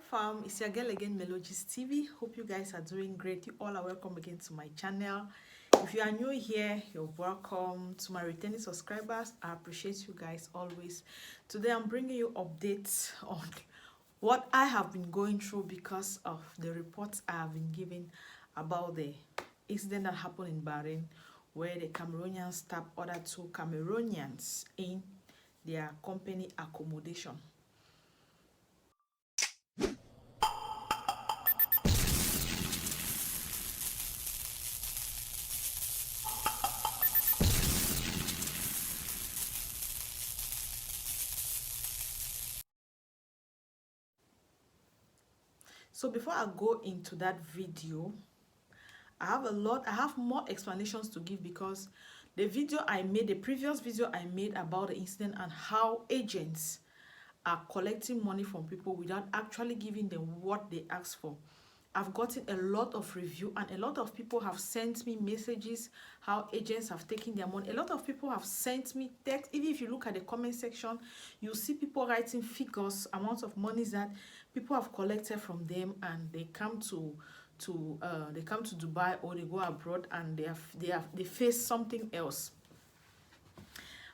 fam, it's your girl again, Melogis TV. Hope you guys are doing great. You all are welcome again to my channel. If you are new here, you're welcome. To my returning subscribers, I appreciate you guys always. Today I'm bringing you updates on what I have been going through because of the reports I have been given about the incident that happened in Bahrain, where the Cameroonians stabbed other two Cameroonians in their company accommodation. So before I go into that video, I have more explanations to give because the previous video I made about the incident and how agents are collecting money from people without actually giving them what they asked for. I've gotten a lot of review and a lot of people have sent me messages how agents have taken their money. A lot of people have sent me text. Even if you look at the comment section, you see people writing figures, amounts of money that people have collected from them, and they come to Dubai or they go abroad and they face something else.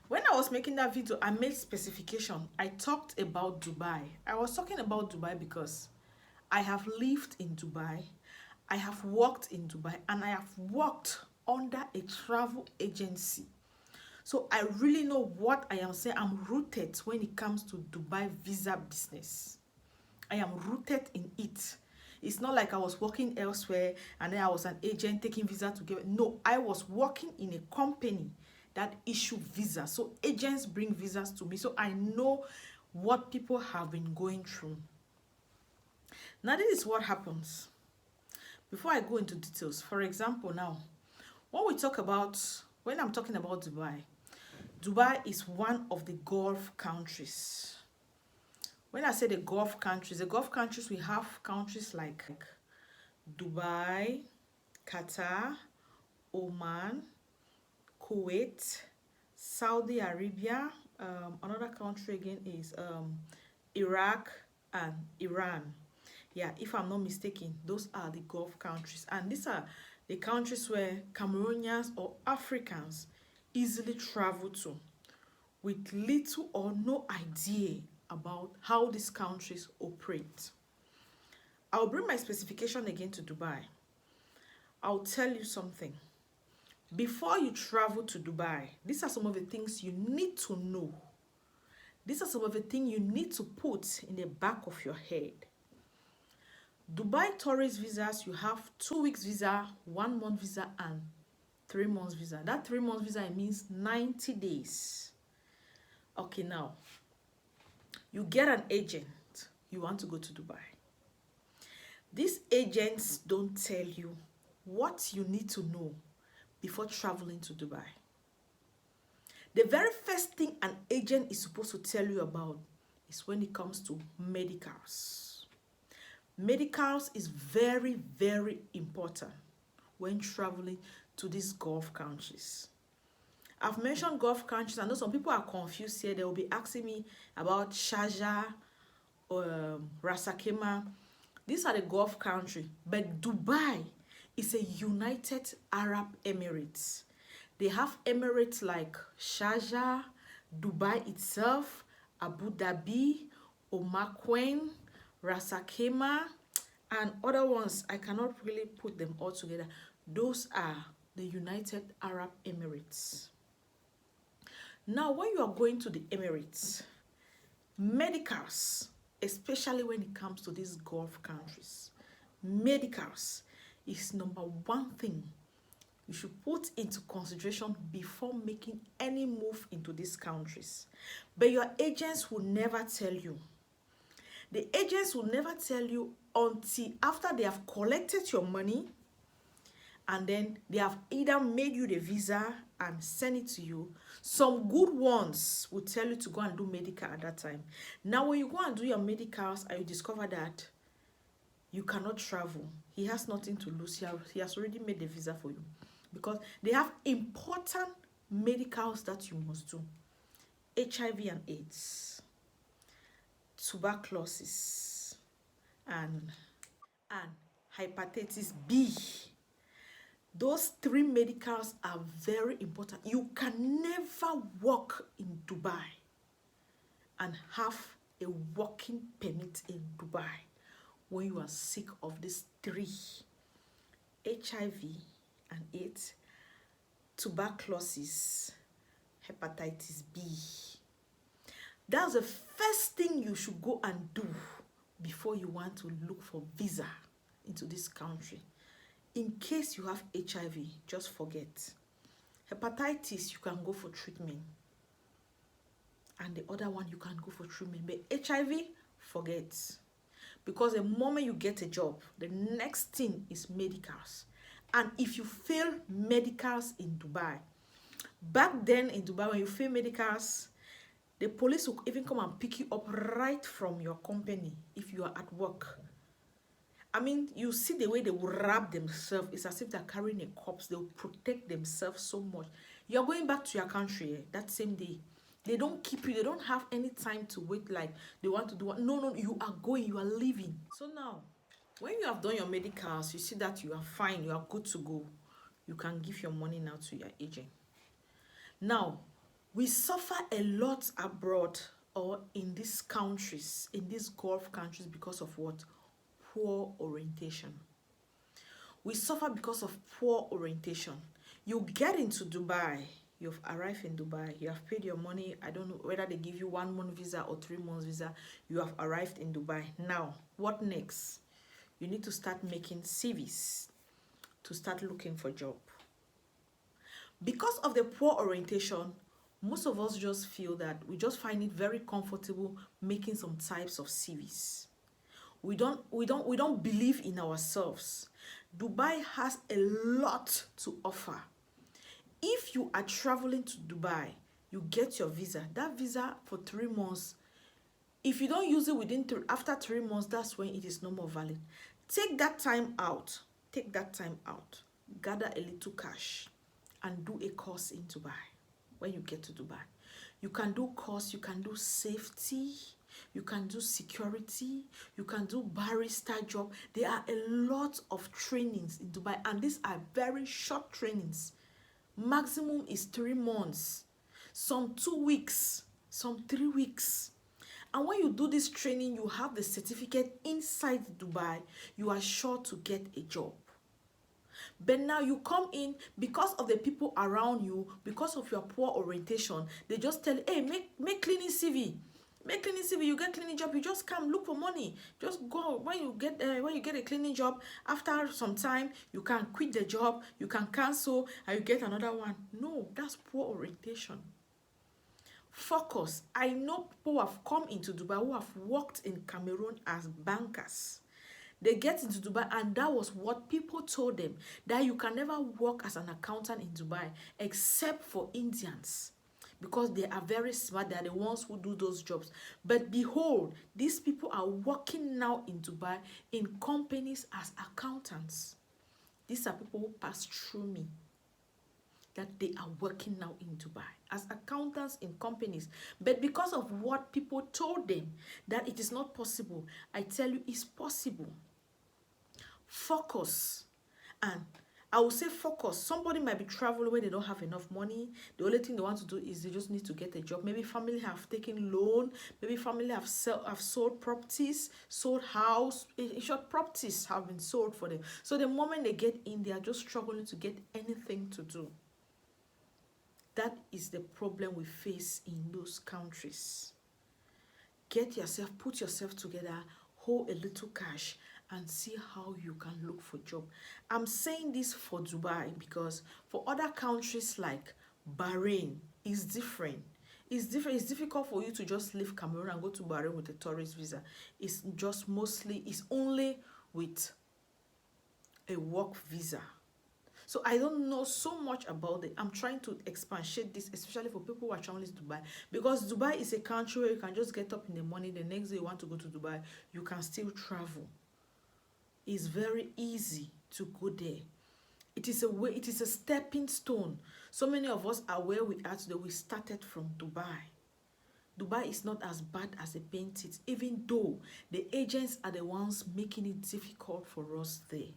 When I was making that video, I made specification. I talked about Dubai. I was talking about Dubai because I have lived in Dubai, I have worked in Dubai, and I have worked under a travel agency. So I really know what I am saying. I'm rooted when it comes to Dubai visa business. I am rooted in it. It's not like I was working elsewhere and then I was an agent taking visa together. No, I was working in a company that issue visas. So agents bring visas to me. So I know what people have been going through. Now, this is what happens. Before I go into details, for example, now, when I'm talking about Dubai, Dubai is one of the Gulf countries. When I say the Gulf countries, we have countries like Dubai, Qatar, Oman, Kuwait, Saudi Arabia. Another country again is Iraq and Iran. Yeah, if I'm not mistaken, those are the Gulf countries. And these are the countries where Cameroonians or Africans easily travel to with little or no idea about how these countries operate. I'll bring my specification again to Dubai. I'll tell you something. Before you travel to Dubai, these are some of the things you need to know. These are some of the things you need to put in the back of your head. Dubai tourist visas, you have 2 weeks visa, 1 month visa, and 3 months visa. That 3 months visa, it means 90 days. Okay, now, you get an agent, you want to go to Dubai. These agents don't tell you what you need to know before traveling to Dubai. The very first thing an agent is supposed to tell you about is when it comes to medicals. Medicals is very, very important when traveling to these Gulf countries. I've mentioned Gulf countries. I know some people are confused here. They will be asking me about Sharjah or Ras Al Khaimah. These are the Gulf countries. But Dubai is a United Arab Emirates. They have emirates like Sharjah, Dubai itself, Abu Dhabi, Oman, Ras Al Khaimah, and other ones. I cannot really put them all together. Those are the United Arab Emirates. Now, when you are going to the Emirates, medicals, especially when it comes to these Gulf countries, medicals is number one thing you should put into consideration before making any move into these countries. But your agents will never tell you. The agents will never tell you until after they have collected your money and then they have either made you the visa and send it to you. Some good ones will tell you to go and do medical at that time. Now, when you go and do your medicals and you discover that you cannot travel, he has nothing to lose. He has already made the visa for you because they have important medicals that you must do. HIV and AIDS, tuberculosis, and and hepatitis B. Those three medicals are very important. You can never work in Dubai and have a working permit in Dubai when you are sick of these three: HIV and AIDS, tuberculosis, hepatitis B. That's the first thing you should go and do before you want to look for visa into this country. In case you have HIV, just forget. Hepatitis, you can go for treatment. And the other one, you can go for treatment. But HIV, forget. Because the moment you get a job, the next thing is medicals. And if you fail medicals in Dubai, back then in Dubai, when you fail medicals, the police will even come and pick you up right from your company if you are at work. I mean, you see the way they will wrap themselves. It's as if they're carrying a corpse. They will protect themselves so much. You're going back to your country that same day. They don't keep you. They don't have any time to wait like they want to do. No, you are going. You are leaving. So now, when you have done your medicals, you see that you are fine. You are good to go. You can give your money now to your agent. Now, we suffer a lot abroad or in these countries, in these Gulf countries, because of what? Poor orientation. We suffer because of poor orientation. You get into Dubai, you've arrived in Dubai, you have paid your money. I don't know whether they give you 1 month visa or 3 months visa. You have arrived in Dubai. Now, what next? You need to start making CVs to start looking for job. Because of the poor orientation, most of us just feel that we just find it very comfortable making some types of CVs. We don't believe in ourselves. Dubai has a lot to offer. If you are traveling to Dubai, you get your visa. That visa for 3 months, if you don't use it after 3 months, that's when it is no more valid. Take that time out. Gather a little cash and do a course in Dubai. When you get to Dubai, you can do course, you can do safety, you can do security, you can do barista job. There are a lot of trainings in Dubai, and these are very short trainings. Maximum is 3 months, some 2 weeks, some 3 weeks. And when you do this training, you have the certificate inside Dubai, you are sure to get a job. But now you come in, because of the people around you, because of your poor orientation, they just tell you, hey, make cleaning CV. Make cleaning CV, you get cleaning job, you just come look for money. Just go. When you get a cleaning job, after some time, you can quit the job, you can cancel, and you get another one. No, that's poor orientation. Focus. I know people who have come into Dubai who have worked in Cameroon as bankers. They get into Dubai, and that was what people told them, that you can never work as an accountant in Dubai except for Indians, because they are very smart. They are the ones who do those jobs. But behold, these people are working now in Dubai in companies as accountants. These are people who passed through me, that they are working now in Dubai as accountants in companies. But because of what people told them, that it is not possible, I tell you, it's possible. Focus. And I will say focus. Somebody might be traveling where they don't have enough money. The only thing they want to do is they just need to get a job. Maybe family have taken loan. Maybe family have sold properties, sold house. In short, properties have been sold for them. So the moment they get in, they are just struggling to get anything to do. That is the problem we face in those countries. Get yourself, put yourself together, hold a little cash, and see how you can look for job. I'm saying this for Dubai because for other countries like Bahrain, it's different. It's difficult for you to just leave Cameroon and go to Bahrain with a tourist visa. It's only with a work visa. So I don't know so much about it. I'm trying to expatiate this, especially for people who are traveling to Dubai. Because Dubai is a country where you can just get up in the morning, the next day you want to go to Dubai, you can still travel. It's very easy to go there. It is a stepping stone. So many of us are where we are today. We started from Dubai. Dubai is not as bad as they paint it, even though the agents are the ones making it difficult for us there.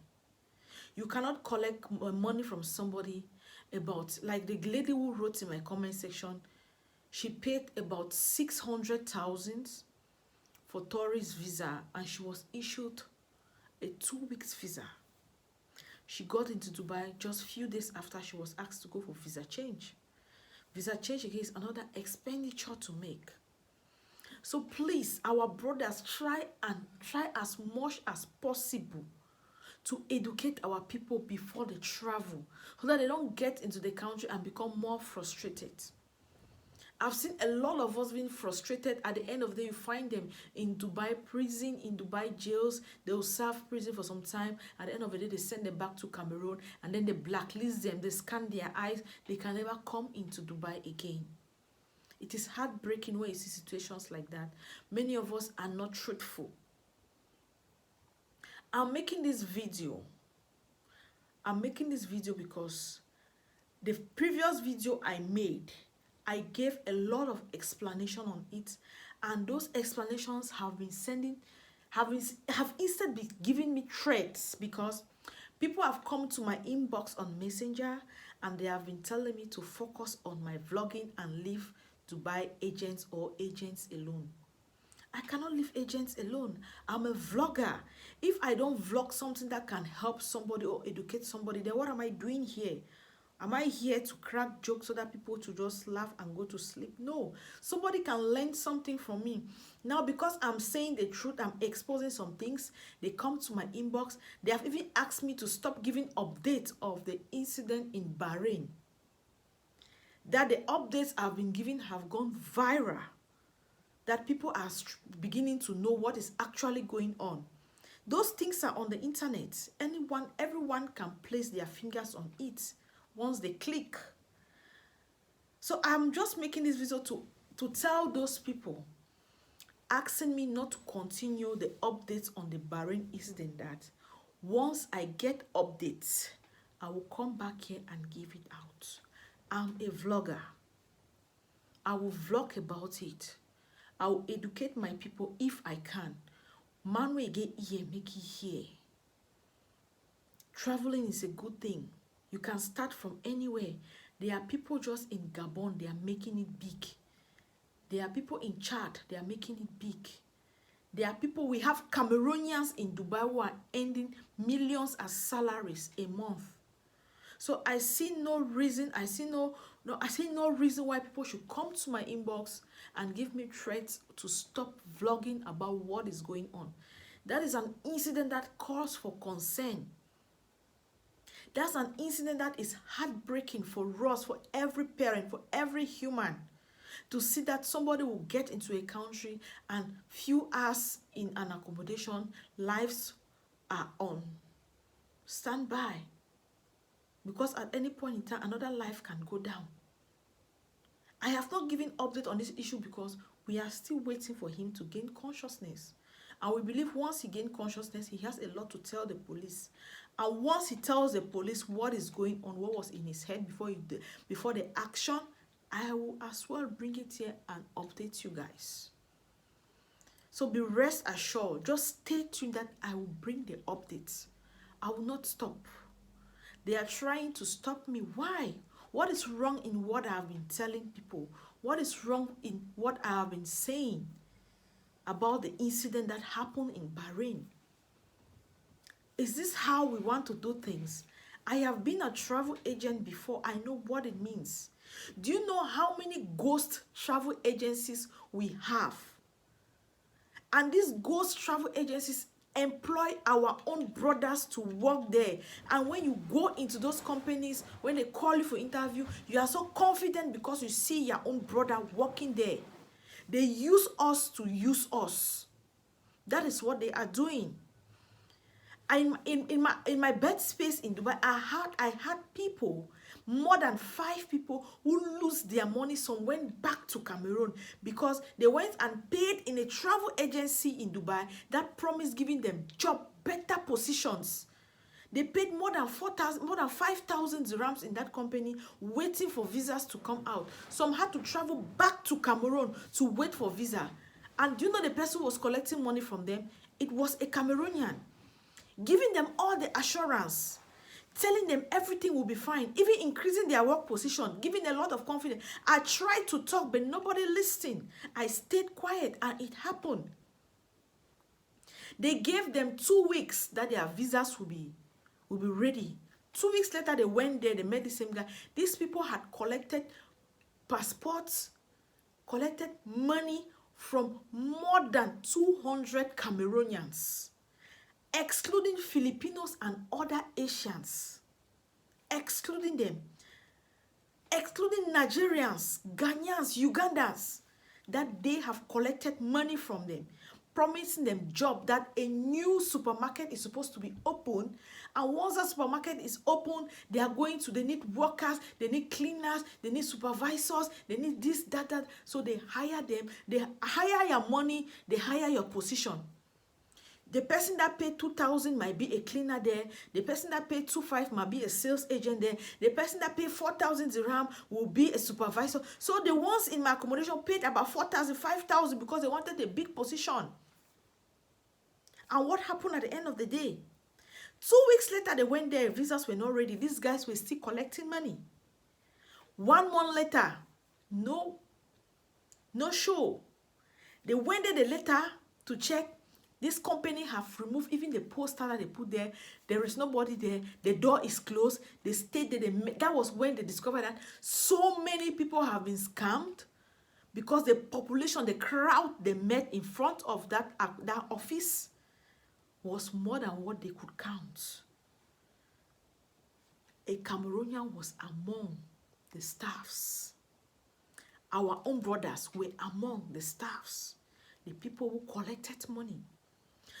You cannot collect money from somebody about, like the lady who wrote in my comment section, she paid about 600,000 for tourist visa and she was issued a 2 week visa. She got into Dubai just few days after she was asked to go for visa change. Visa change again is another expenditure to make. So please, our brothers, try as much as possible to educate our people before they travel, so that they don't get into the country and become more frustrated. I've seen a lot of us being frustrated. At the end of the day, you find them in Dubai prison, in Dubai jails. They will serve prison for some time. At the end of the day, they send them back to Cameroon, and then they blacklist them. They scan their eyes. They can never come into Dubai again. It is heartbreaking when you see situations like that. Many of us are not truthful. I'm making this video because the previous video I made, I gave a lot of explanation on it, and those explanations have instead been giving me threats, because people have come to my inbox on Messenger and they have been telling me to focus on my vlogging and leave Dubai agents or agents alone. I cannot leave agents alone. I'm a vlogger. If I don't vlog something that can help somebody or educate somebody, then what am I doing here? Am I here to crack jokes so that people to just laugh and go to sleep? No. Somebody can learn something from me. Now, because I'm saying the truth, I'm exposing some things, they come to my inbox. They have even asked me to stop giving updates of the incident in Bahrain. That the updates I've been giving have gone viral. That people are beginning to know what is actually going on. Those things are on the internet. Everyone can place their fingers on it once they click. So I'm just making this video to tell those people asking me not to continue the updates on the Bahrain incident, that once I get updates, I will come back here and give it out. I'm a vlogger. I will vlog about it. I will educate my people if I can. Man will get here, make it here. Traveling is a good thing. You can start from anywhere. There are people just in Gabon, they are making it big. There are people in Chad, they are making it big. There are people, we have Cameroonians in Dubai who are earning millions as salaries a month. So I see no reason why people should come to my inbox and give me threats to stop vlogging about what is going on. That is an incident that calls for concern. That's an incident that is heartbreaking for us, for every parent, for every human, to see that somebody will get into a country and few hours in an accommodation, lives are on standby. Because at any point in time, another life can go down. I have not given update on this issue because we are still waiting for him to gain consciousness. And we believe once he gains consciousness, he has a lot to tell the police. And once he tells the police what is going on, what was in his head before the action, I will as well bring it here and update you guys. So be rest assured. Just stay tuned that I will bring the updates. I will not stop. They are trying to stop me. Why? What is wrong in what I have been telling people? What is wrong in what I have been saying about the incident that happened in Bahrain? Is this how we want to do things? I have been a travel agent before. I know what it means. Do you know how many ghost travel agencies we have? And these ghost travel agencies employ our own brothers to work there. And when you go into those companies, when they call you for interview, you are so confident because you see your own brother working there. They use us to use us. That is what they are doing. In my bed space in Dubai, I had people, more than 5 people, who lose their money. Some went back to Cameroon because they went and paid in a travel agency in Dubai that promised giving them job, better positions. They paid more than 4,000, more than 5,000 dirhams in that company, waiting for visas to come out. Some had to travel back to Cameroon to wait for visa. And do you know the person who was collecting money from them? It was a Cameroonian, giving them all the assurance, telling them everything will be fine, even increasing their work position, giving a lot of confidence. I tried to talk, but nobody listened. I stayed quiet, and it happened. They gave them 2 weeks that their visas will be ready. 2 weeks later, they went there, they met the same guy. These people had collected passports, collected money from more than 200 Cameroonians, excluding Filipinos and other Asians, excluding them, excluding Nigerians, Ghanaians, Ugandans, that they have collected money from them, promising them job, that a new supermarket is supposed to be open, and once that supermarket is open, they need workers, they need cleaners, they need supervisors, they need this, that. So they hire them, they hire your money, they hire your position. The person that paid 2,000 might be a cleaner there. The person that paid 2,500 might be a sales agent there. The person that paid 4,000 dirham will be a supervisor. So the ones in my accommodation paid about 4,000, 5,000 because they wanted a big position. And what happened at the end of the day? 2 weeks later, they went there. Visas were not ready. These guys were still collecting money. 1 month later, no show. They went there later to check. This company have removed even the poster that they put there. There is nobody there. The door is closed. They stayed there. That was when they discovered that so many people have been scammed, because the population, the crowd they met in front of that office was more than what they could count. A Cameroonian was among the staffs. Our own brothers were among the staffs, the people who collected money.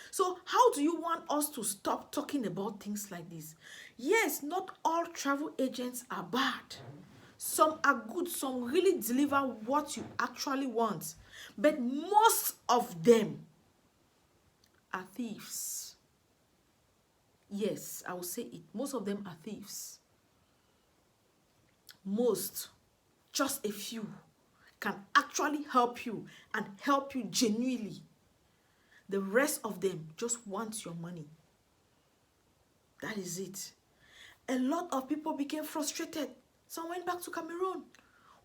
So how do you want us to stop talking about things like this? Yes, not all travel agents are bad. Some are good. Some really deliver what you actually want. But most of them are thieves. Yes, I will say it. Most of them are thieves. Most, just a few, can actually help you and help you genuinely. The rest of them just want your money. That is it. A lot of people became frustrated. Some went back to Cameroon,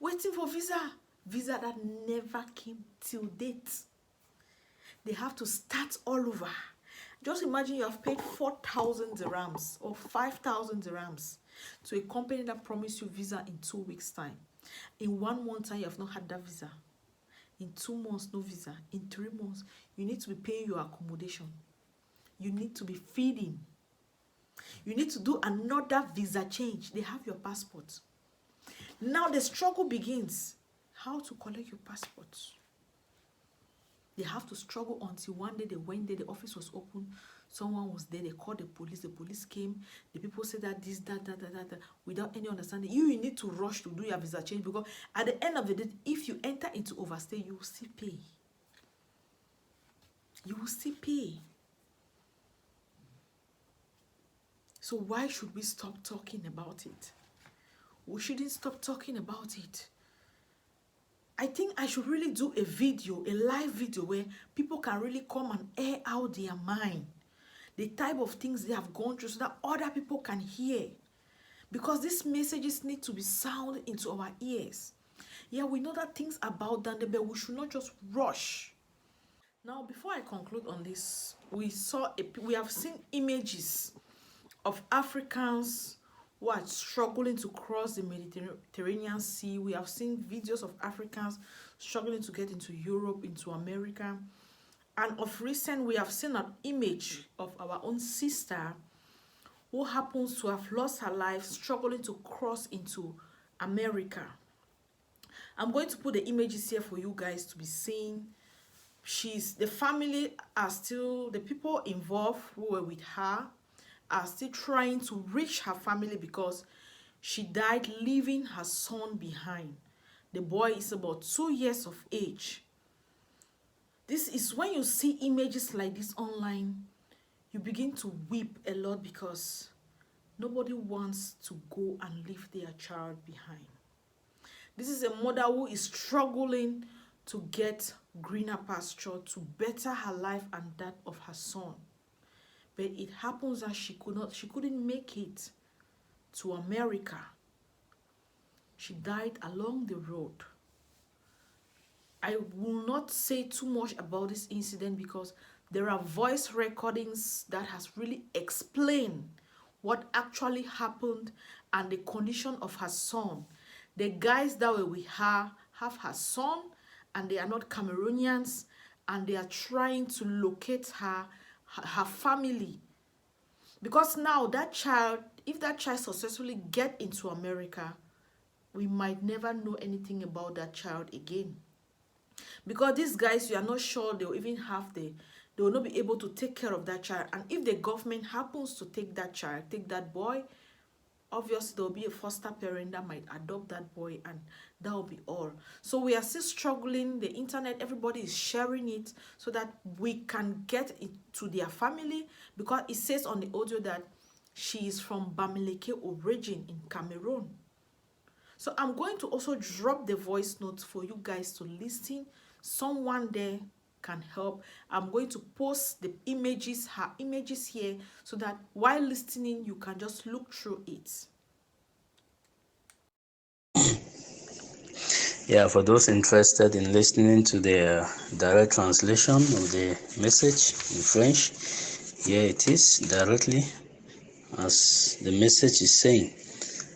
waiting for visa that never came till date. They have to start all over. Just imagine you have paid 4,000 dirhams or 5,000 dirhams to a company that promised you visa in 2 weeks' time. In 1 month time, you have not had that visa. In 2 months, no visa. In 3 months, you need to be paying your accommodation. You need to be feeding. You need to do another visa change. They have your passport. Now the struggle begins. How to collect your passport? They have to struggle until one day they went there, the office was open, someone was there, they called the police came, the people said that this, that, without any understanding. You need to rush to do your visa change, because at the end of the day, if you enter into overstay, you will still pay. You will still pay. So why should we stop talking about it? We shouldn't stop talking about it. I think I should really do a video, a live video, where people can really come and air out their mind, the type of things they have gone through, so that other people can hear. Because these messages need to be sound into our ears. Yeah, we know that things are about done, but we should not just rush. Now, before I conclude on this, we have seen images of Africans who are struggling to cross the Mediterranean Sea. We have seen videos of Africans struggling to get into Europe, into America. And of recent, we have seen an image of our own sister who happens to have lost her life struggling to cross into America. I'm going to put the images here for you guys to be seen. The family are still, the people involved who were with her are still trying to reach her family, because she died leaving her son behind. The boy is about 2 years of age. This is when you see images like this online, you begin to weep a lot, because Nobody wants to go and leave their child behind. This is a mother who is struggling to get greener pasture to better her life and that of her son. But it happens that she couldn't make it to America. She died along the road. I will not say too much about this incident because there are voice recordings that has really explained what actually happened and the condition of her son. The guys that were with her have her son and they are not Cameroonians and they are trying to locate her family. Because now that child, if that child successfully get into America, we might never know anything about that child again. Because these guys, you are not sure they will even have they will not be able to take care of that child. And if the government happens to take that child, take that boy, obviously there will be a foster parent that might adopt that boy and that will be all. So we are still struggling. The internet, everybody is sharing it so that we can get into their family, because it says on the audio that she is from Bamileke origin in Cameroon. So I'm going to also drop the voice notes for you guys to listen. Someone there can help. I'm going to post the images, her images here, so that while listening, you can just look through it. Yeah, for those interested in listening to the direct translation of the message in French, here it is directly as the message is saying.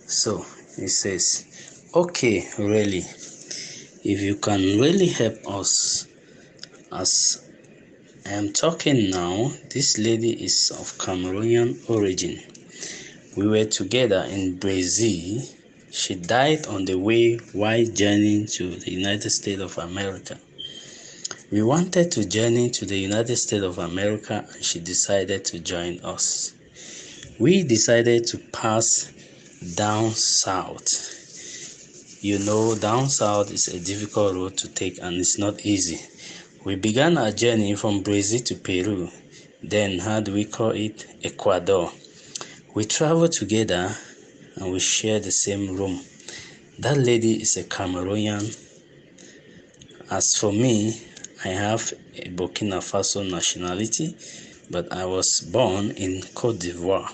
So it says, okay, really, if you can really help us, as I am talking now, this lady is of Cameroonian origin. We were together in Brazil. She died on the way while journeying to the United States of America. We wanted to journey to the United States of America and she decided to join us. We decided to pass down south. You know, down south is a difficult road to take and it's not easy. We began our journey from Brazil to Peru. Then, how do we call it? Ecuador. We traveled together and we share the same room. That lady is a Cameroonian. As for me, I have a Burkina Faso nationality, but I was born in Cote d'Ivoire.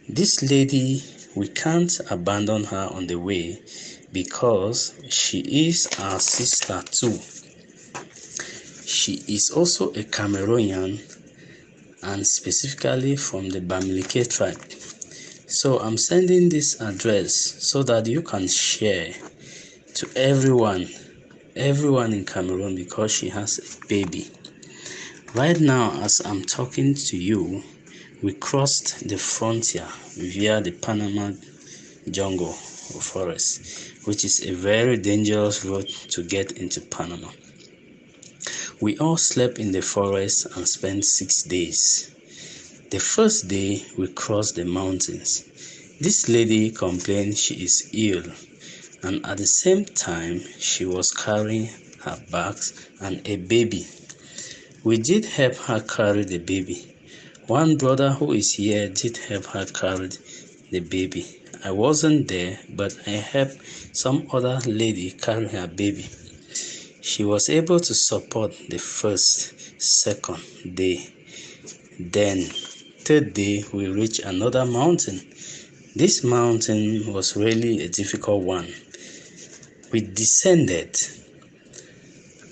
This lady, we can't abandon her on the way because she is our sister too. She is also a Cameroonian and specifically from the Bamileke tribe. So I'm sending this address so that you can share to everyone in Cameroon, because she has a baby. Right now, as I'm talking to you, we crossed the frontier via the Panama jungle or forest, which is a very dangerous road to get into Panama. We all slept in the forest and spent 6 days. The first day, we crossed the mountains. This lady complained she is ill, and at the same time, she was carrying her bags and a baby. We did help her carry the baby. One brother who is here did help her carry the baby. I wasn't there, but I helped some other lady carry her baby. She was able to support the first, second day. Then, third day, we reached another mountain. This mountain was really a difficult one. We descended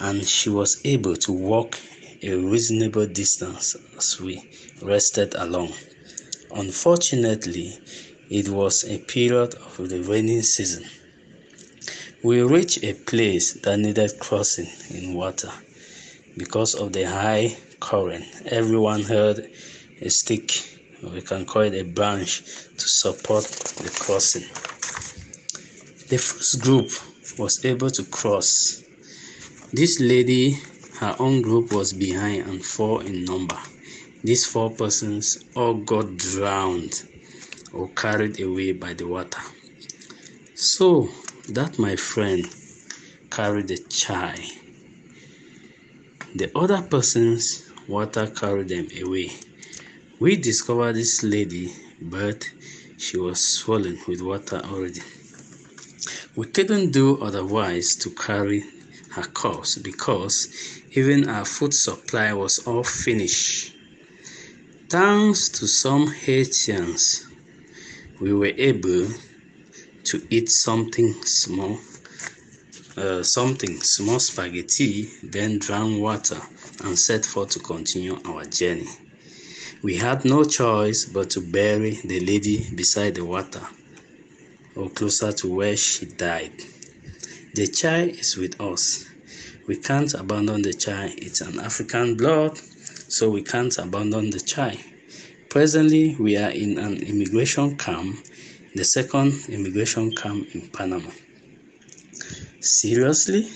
and she was able to walk a reasonable distance as we rested along. Unfortunately, it was a period of the rainy season. We reached a place that needed crossing in water. Because of the high current, everyone held a stick, or we can call it a branch, to support the crossing. The first group was able to cross. This lady, her own group was behind and 4 in number. These 4 persons all got drowned or carried away by the water. So that my friend carried the child. The other persons, water carried them away. We discovered this lady but she was swollen with water already. We couldn't do otherwise to carry her corpse because even our food supply was all finished. Thanks to some Haitians, we were able to eat something small spaghetti, then drank water and set forth to continue our journey. We had no choice but to bury the lady beside the water or closer to where she died. The child is with us. We can't abandon the child. It's an African blood, so we can't abandon the child. Presently, we are in an immigration camp, the second immigration camp in Panama. Seriously?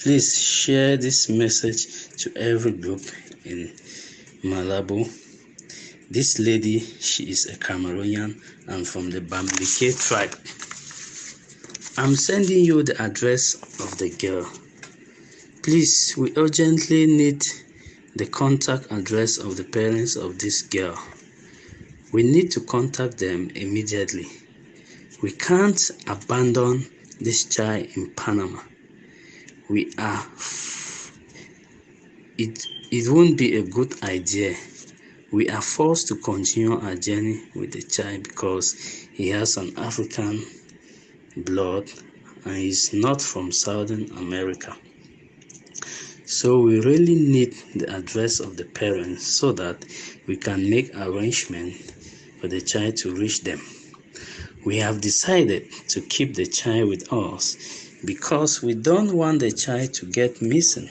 Please share this message to every group in Malabo. This lady, she is a Cameroonian and from the Bamileke tribe. I'm sending you the address of the girl. Please, we urgently need the contact address of the parents of this girl. We need to contact them immediately. We can't abandon this child in Panama. It won't be a good idea. We are forced to continue our journey with the child because he has an African blood and is not from Southern America. So we really need the address of the parents so that we can make arrangements for the child to reach them. We have decided to keep the child with us because we don't want the child to get missing.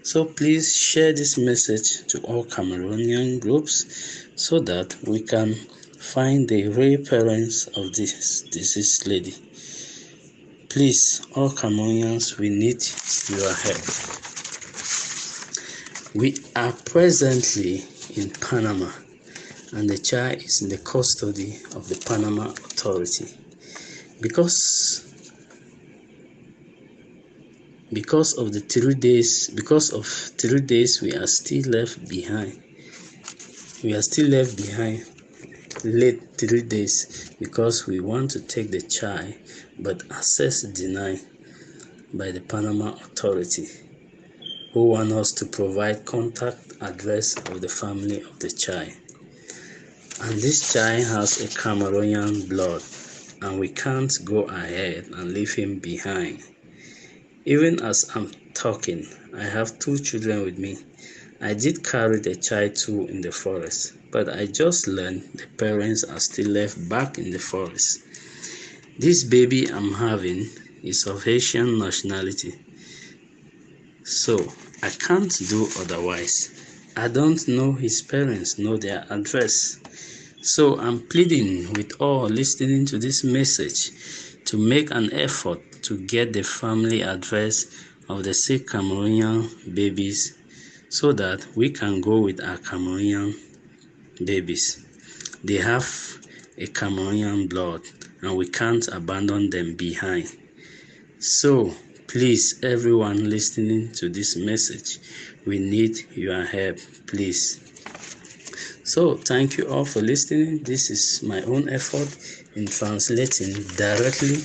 So please share this message to all Cameroonian groups so that we can find the real parents of this deceased lady. Please, all Cameroonians, we need your help. We are presently in Panama and the child is in the custody of the Panama Authority. Because of 3 days we are still left behind. Late 3 days because we want to take the child, but access denied by the Panama Authority, who want us to provide contact address of the family of the child. And this child has a Cameroonian blood, and we can't go ahead and leave him behind. Even as I'm talking, I have 2 children with me. I did carry the child too in the forest, but I just learned the parents are still left back in the forest. This baby I'm having is of Haitian nationality, so I can't do otherwise. I don't know his parents, know their address. So I'm pleading with all listening to this message to make an effort to get the family address of the 6 Cameroonian babies so that we can go with our Cameroonian babies. They have a Cameroonian blood and we can't abandon them behind. So please, everyone listening to this message, we need your help, please. So thank you all for listening. This is my own effort in translating directly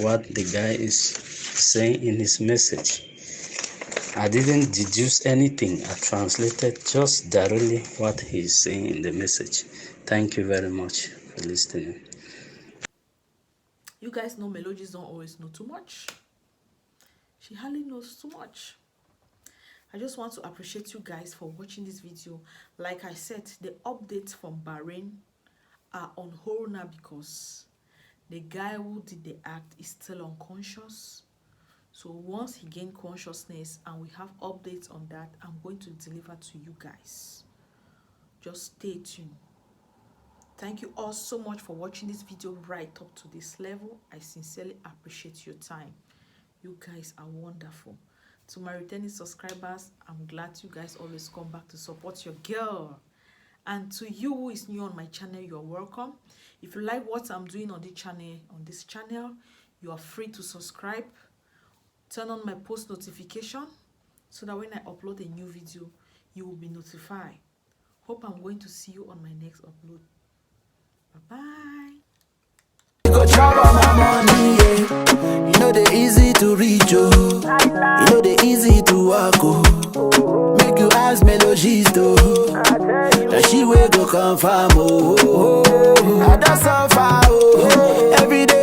what the guy is saying in his message. I didn't deduce anything. I translated just directly what he's saying in the message. Thank you very much for listening. You guys know Melodies don't always know too much. She hardly knows too much. I just want to appreciate you guys for watching this video. Like I said, the updates from Bahrain are on hold now because the guy who did the act is still unconscious. So once he gains consciousness and we have updates on that, I'm going to deliver to you guys. Just stay tuned. Thank you all so much for watching this video right up to this level. I sincerely appreciate your time. You guys are wonderful. To my returning subscribers, I'm glad you guys always come back to support your girl. And to you who is new on my channel, you're welcome. If you like what I'm doing on this channel, you are free to subscribe. Turn on my post notification so that when I upload a new video, you will be notified. Hope I'm going to see you on my next upload. Bye-bye. You go chop all my money, yeah. You know they easy to reach, oh. You know they easy to walk, oh. Make you ask Melogist, oh. Now she will go confirm, oh. I don't suffer, oh. Every day